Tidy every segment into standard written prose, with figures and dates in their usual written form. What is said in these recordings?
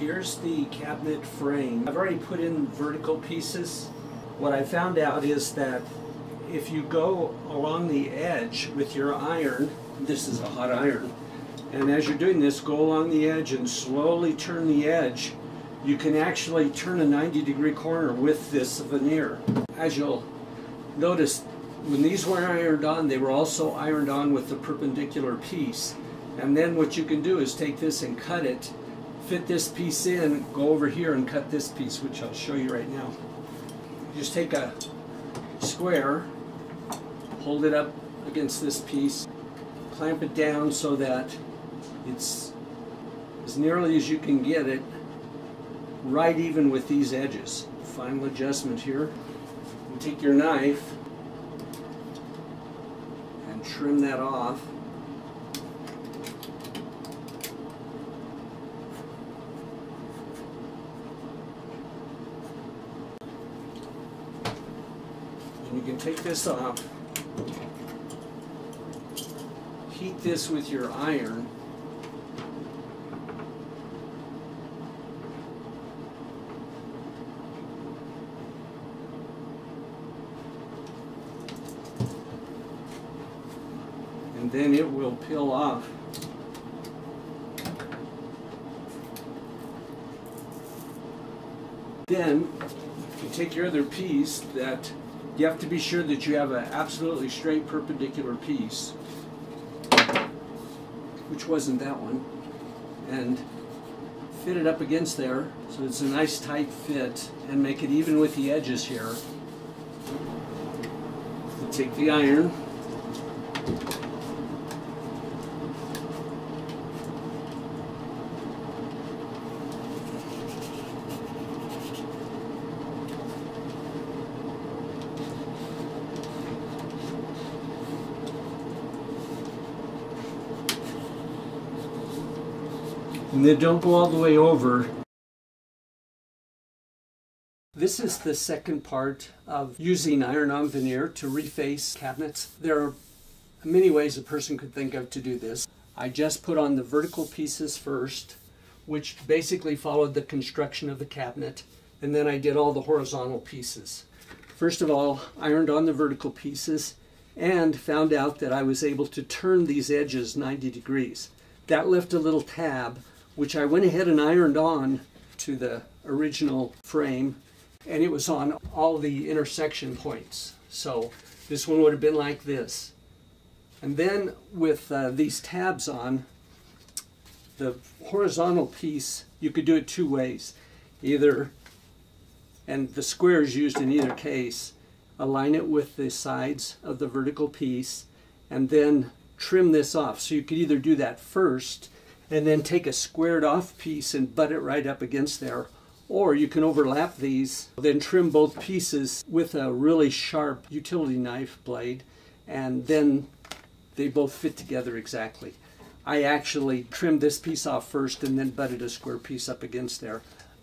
Here's the cabinet frame. I've already put in vertical pieces. What I found out is that if you go along the edge with your iron, this is a hot iron, and as you're doing this, go along the edge and slowly turn the edge, you can actually turn a 90-degree corner with this veneer. As you'll notice, when these were ironed on, they were also ironed on with the perpendicular piece. And then what you can do is take this and cut it, fit this piece in, go over here and cut this piece, which I'll show you right now. Just take a square, hold it up against this piece, clamp it down so that it's as nearly as you can get it right even with these edges. Final adjustment here. You take your knife and trim that off. And you can take this off, heat this with your iron, and then it will peel off. Then you take your other piece that you have to be sure that you have an absolutely straight perpendicular piece, which wasn't that one, and fit it up against there so it's a nice tight fit, and make it even with the edges here. You take the iron, and then don't go all the way over. This is the second part of using iron-on veneer to reface cabinets. There are many ways a person could think of to do this. I just put on the vertical pieces first, which basically followed the construction of the cabinet, and then I did all the horizontal pieces. First of all, ironed on the vertical pieces and found out that I was able to turn these edges 90 degrees. That left a little tab, which I went ahead and ironed on to the original frame, and it was on all the intersection points. So this one would have been like this. And then with these tabs on, the horizontal piece, you could do it two ways. Either, and the square is used in either case, align it with the sides of the vertical piece and then trim this off. So you could either do that first and then take a squared off piece and butt it right up against there, or you can overlap these, then trim both pieces with a really sharp utility knife blade, and then they both fit together exactly. I actually trimmed this piece off first and then butted a square piece up against there.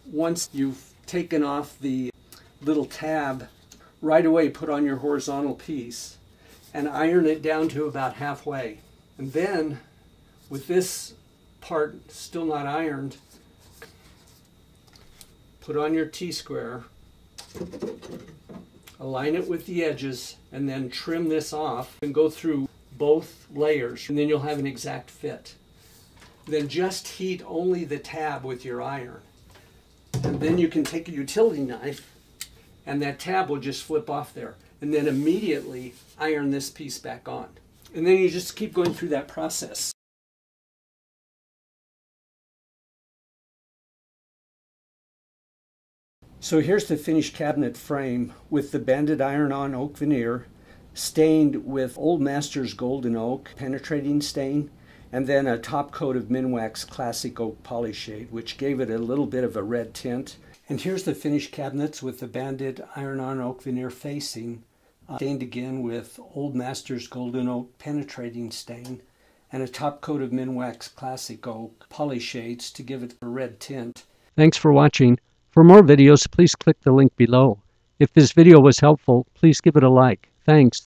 Once you've taken off the little tab, right away put on your horizontal piece and iron it down to about halfway. And then with this part still not ironed, put on your T-square, align it with the edges, and then trim this off and go through both layers, and then you'll have an exact fit. Then just heat only the tab with your iron, and then you can take a utility knife and that tab will just flip off there, and then immediately iron this piece back on. And then you just keep going through that process. So here's the finished cabinet frame with the banded iron-on oak veneer, stained with Old Masters Golden Oak penetrating stain, and then a top coat of Minwax Classic Oak Polyshade, which gave it a little bit of a red tint. And here's the finished cabinets with the banded iron-on oak veneer facing, stained again with Old Masters Golden Oak penetrating stain, and a top coat of Minwax Classic Oak Polyshades to give it a red tint. Thanks for watching. For more videos, please click the link below. If this video was helpful, please give it a like. Thanks.